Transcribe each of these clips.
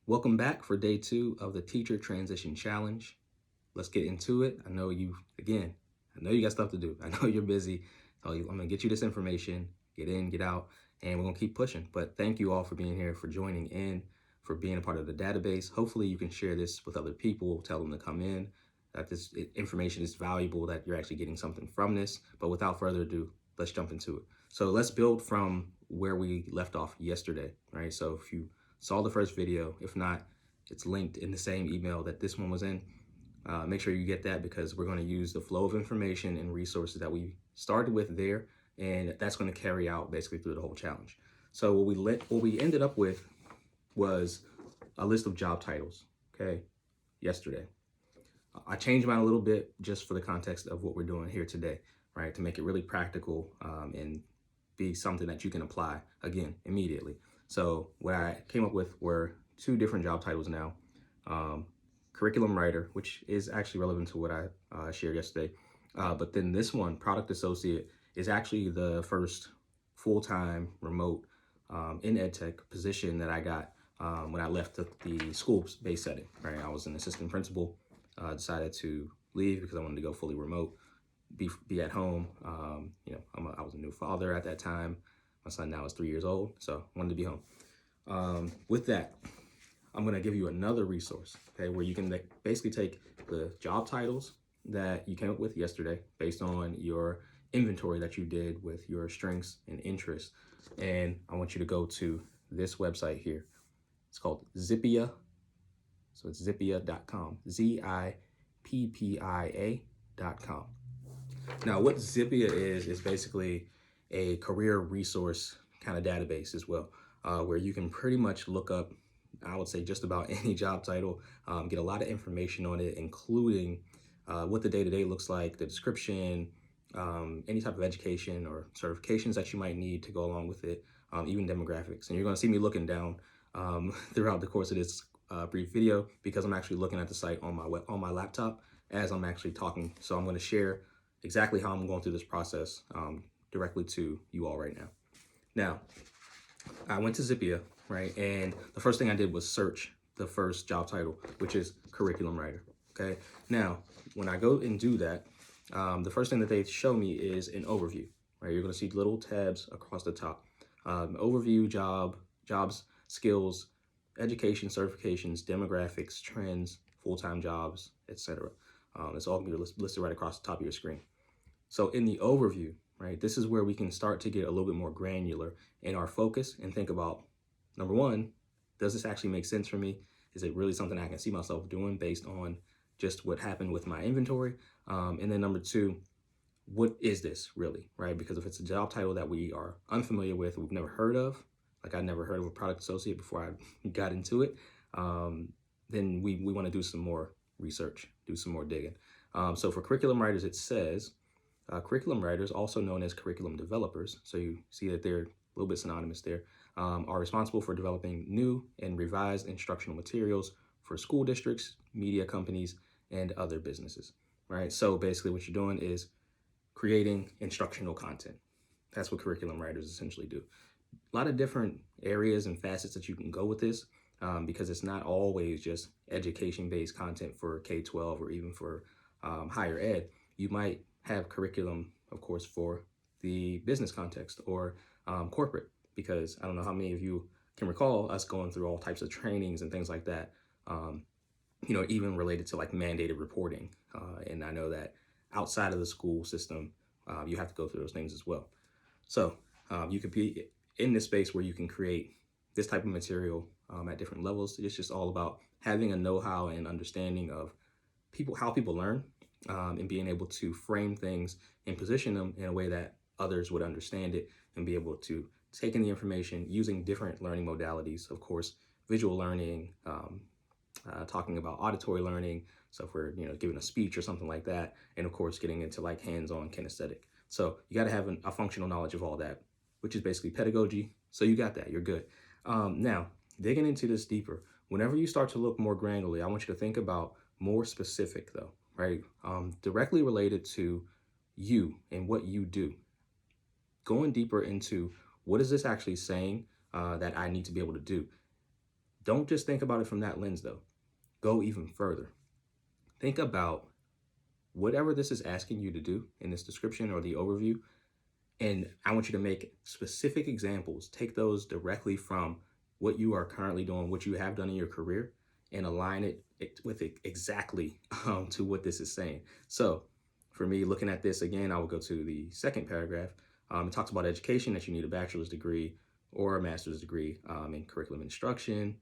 Welcome back for day 2 of the Teacher Transition Challenge. Let's get into it. I know you got stuff to do. I know you're busy. So I'm going to get you this information, get in, get out, and we're going to keep pushing. But thank you all for being here, for joining in, for being a part of the database. Hopefully you can share this with other people, tell them to come in, that this information is valuable, that you're actually getting something from this. But without further ado, let's jump into it. So let's build from where we left off yesterday, right? So if you saw the first video, if not, it's linked in the same email that this one was in. Make sure you get that because we're going to use the flow of information and resources that we started with there, and that's going to carry out basically through the whole challenge. So what we ended up with was a list of job titles, okay, yesterday. I changed mine a little bit just for the context of what we're doing here today, right, to make it really practical and be something that you can apply, again, immediately. So what I came up with were 2 different job titles now. Curriculum writer, which is actually relevant to what I shared yesterday. But then this one, product associate, is actually the first full-time remote in EdTech position that I got when I left the school-based setting, right? I was an assistant principal, decided to leave because I wanted to go fully remote, be at home. I was a new father at that time. My son now is 3 years old, so I wanted to be home. With that, I'm going to give you another resource, okay, where you can basically take the job titles that you came up with yesterday based on your inventory that you did with your strengths and interests. And I want you to go to this website here. It's called Zippia. So it's zippia.com, Zippia.com. Now, what Zippia is basically a career resource kind of database as well, where you can pretty much look up, I would say, just about any job title, get a lot of information on it, including what the day-to-day looks like, the description, any type of education or certifications that you might need to go along with it, even demographics. And you're going to see me looking down throughout the course of this brief video because I'm actually looking at the site on my laptop as I'm actually talking. So I'm going to share exactly how I'm going through this process directly to you all right now. Now, I went to Zippia, right? And the first thing I did was search the first job title, which is curriculum writer, okay? Now, when I go and do that, the first thing that they show me is an overview, right? You're gonna see little tabs across the top. Overview, jobs, skills, education, certifications, demographics, trends, full-time jobs, etc. It's all gonna be listed right across the top of your screen. So in the overview, right, this is where we can start to get a little bit more granular in our focus and think about, number one, does this actually make sense for me? Is it really something I can see myself doing based on just what happened with my inventory? And then number two, what is this really, right? Because if it's a job title that we are unfamiliar with, we've never heard of, like I never heard of a product associate before I got into it, then we want to do some more research, do some more digging. So for curriculum writers, it says, curriculum writers, also known as curriculum developers, so you see that they're a little bit synonymous there, are responsible for developing new and revised instructional materials for school districts, media companies, and other businesses, right? So basically what you're doing is creating instructional content. That's what curriculum writers essentially do. A lot of different areas and facets that you can go with this because it's not always just education-based content for K-12 or even for higher ed. You might have curriculum, of course, for the business context or corporate, because I don't know how many of you can recall us going through all types of trainings and things like that, even related to like mandated reporting. And I know that outside of the school system, you have to go through those things as well. So you could be in this space where you can create this type of material at different levels. It's just all about having a know-how and understanding of how people learn, and being able to frame things and position them in a way that others would understand it and be able to take in the information using different learning modalities, of course, visual learning, talking about auditory learning, so if we're giving a speech or something like that, and of course getting into like hands-on kinesthetic. So you got to have a functional knowledge of all that, which is basically pedagogy. So you got that, you're good. Now, digging into this deeper, whenever you start to look more granularly, I want you to think about more specific though, right? Directly related to you and what you do. Going deeper into what is this actually saying that I need to be able to do? Don't just think about it from that lens though. Go even further. Think about whatever this is asking you to do in this description or the overview. And I want you to make specific examples. Take those directly from what you are currently doing, what you have done in your career, and align it with it exactly to what this is saying. So for me, looking at this again, I will go to the second paragraph. It talks about education, that you need a bachelor's degree or a master's degree in curriculum instruction,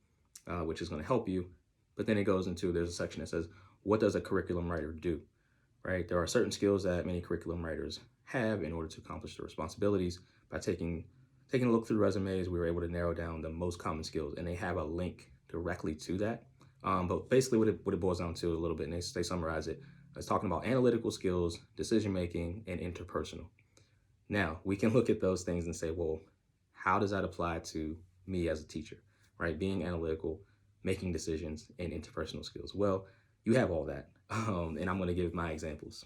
which is going to help you. But then it goes into, there's a section that says, what does a curriculum writer do? Right? There are certain skills that many curriculum writers have in order to accomplish their responsibilities. By taking a look through resumes, we were able to narrow down the most common skills, and they have a link directly to that. But basically what it boils down to a little bit, and they summarize it, it's talking about analytical skills, decision-making, and interpersonal. Now, we can look at those things and say, well, how does that apply to me as a teacher, right? Being analytical, making decisions, and interpersonal skills. Well, you have all that, and I'm going to give my examples.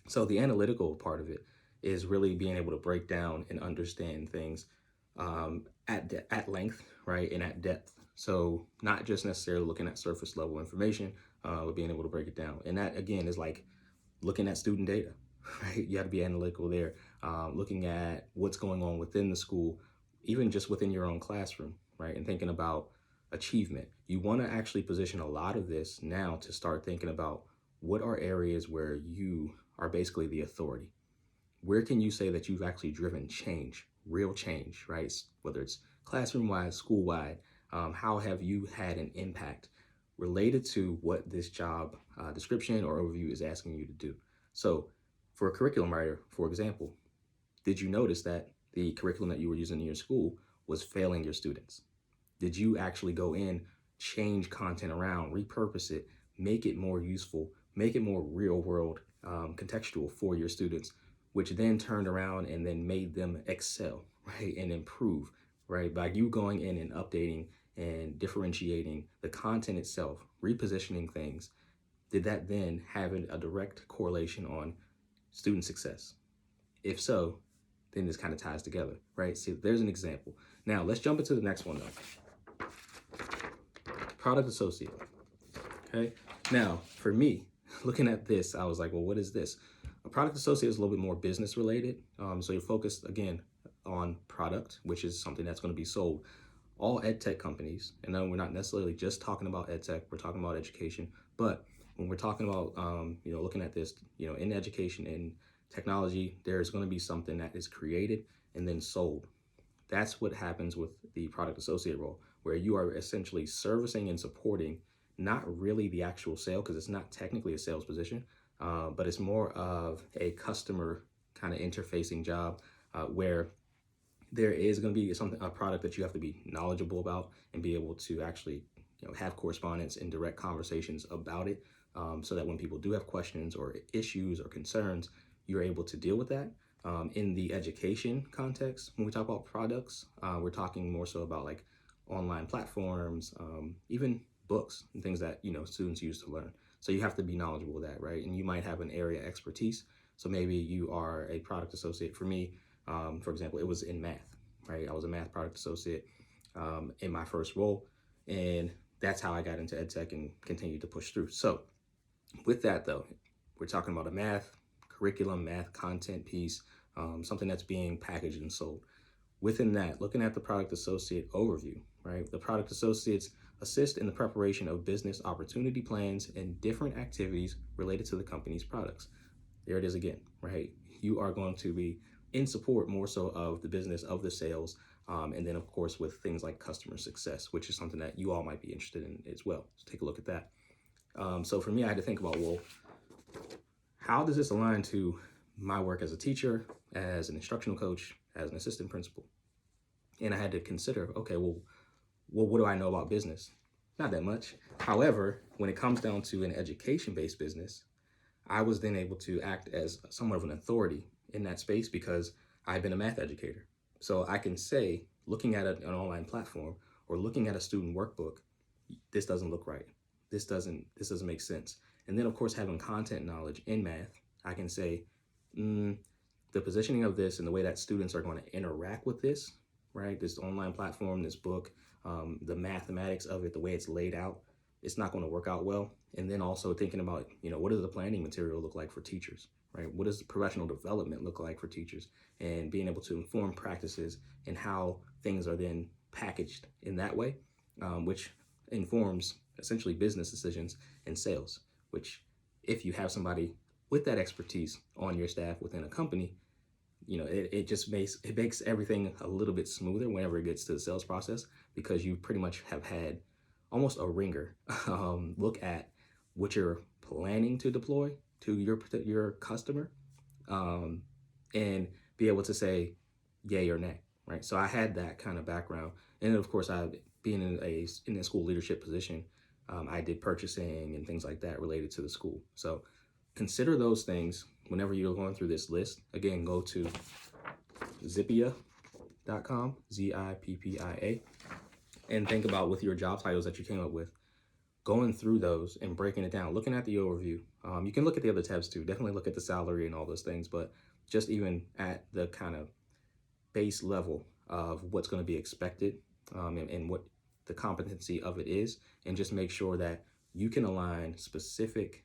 So the analytical part of it is really being able to break down and understand things at length, right, and at depth. So not just necessarily looking at surface level information, but being able to break it down. And that, again, is like looking at student data, right? You have to be analytical there, looking at what's going on within the school, even just within your own classroom, right? And thinking about achievement. You want to actually position a lot of this now to start thinking about what are areas where you are basically the authority. Where can you say that you've actually driven change, real change, right? Whether it's classroom-wide, school-wide, how have you had an impact related to what this job description or overview is asking you to do? So for a curriculum writer, for example, did you notice that the curriculum that you were using in your school was failing your students? Did you actually go in, change content around, repurpose it, make it more useful, make it more real world contextual for your students, which then turned around and then made them excel, right, and improve, right, by you going in and updating and differentiating the content itself, repositioning things? Did that then have a direct correlation on student success? If so, then this kind of ties together, right? See, there's an example. Now let's jump into the next one though. Product associate. Okay. Now for me, looking at this, I was like, well, what is this? A product associate is a little bit more business related. So you're focused again on product, which is something that's going to be sold. All ed tech companies, and then we're not necessarily just talking about ed tech, we're talking about education. But when we're talking about, looking at this, in education and technology, there's going to be something that is created and then sold. That's what happens with the product associate role, where you are essentially servicing and supporting not really the actual sale, because it's not technically a sales position, but it's more of a customer kind of interfacing job where there is going to be a product that you have to be knowledgeable about and be able to actually have correspondence and direct conversations about it, so that when people do have questions or issues or concerns, you're able to deal with that. In the education context, when we talk about products, we're talking more so about like online platforms, even books and things that students use to learn. So you have to be knowledgeable of that, right? And you might have an area expertise. So maybe you are a product associate. For me, for example, it was in math, right? I was a math product associate in my first role, and that's how I got into ed tech and continued to push through. So with that though, we're talking about a math curriculum, math content piece, something that's being packaged and sold. Within that, looking at the product associate overview, right? The product associates assist in the preparation of business opportunity plans and different activities related to the company's products. There it is again, right? You are going to be in support more so of the business, of the sales, and then of course with things like customer success, which is something that you all might be interested in as well. So take a look at that. So for me, I had to think about, well, how does this align to my work as a teacher, as an instructional coach, as an assistant principal? And I had to consider, okay, well, what do I know about business? Not that much. However, when it comes down to an education-based business, I was then able to act as somewhat of an authority in that space because I've been a math educator. So I can say, looking at an online platform or looking at a student workbook, this doesn't look right. This doesn't make sense. And then of course, having content knowledge in math, I can say, the positioning of this and the way that students are going to interact with this, right? This online platform, this book, the mathematics of it, the way it's laid out, it's not going to work out well. And then also thinking about, what does the planning material look like for teachers, right? What does the professional development look like for teachers, and being able to inform practices and how things are then packaged in that way, which informs essentially business decisions and sales, which if you have somebody with that expertise on your staff within a company, it just makes everything a little bit smoother whenever it gets to the sales process, because you pretty much have had almost a ringer look at what you're planning to deploy to your customer, and be able to say yay or nay, right? So I had that kind of background, and of course, being in a school leadership position, I did purchasing and things like that related to the school. So consider those things whenever you're going through this list. Again, go to zippia.com, ZIPPIA, and think about with your job titles that you came up with, going through those and breaking it down, looking at the overview. You can look at the other tabs too. Definitely look at the salary and all those things, but just even at the kind of base level of what's going to be expected, and what the competency of it is, and just make sure that you can align specific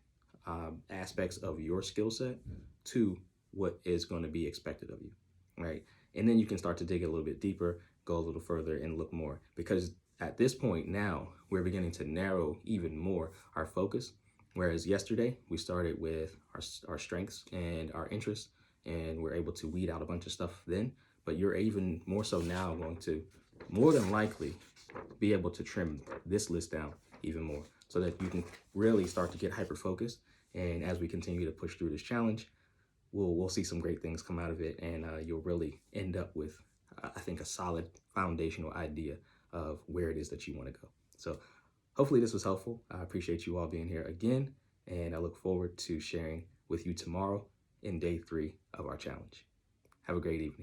aspects of your skill set to what is going to be expected of you, right? And then you can start to dig a little bit deeper, go a little further, and look more, because at this point now we're beginning to narrow even more our focus. Whereas yesterday we started with our strengths and our interests, and we're able to weed out a bunch of stuff then, but you're even more so now going to more than likely be able to trim this list down even more, so that you can really start to get hyper focused. And as we continue to push through this challenge, we'll see some great things come out of it, and you'll really end up with, I think, a solid foundational idea of where it is that you want to go. So hopefully this was helpful. I appreciate you all being here again, and I look forward to sharing with you tomorrow in day 3 of our challenge. Have a great evening.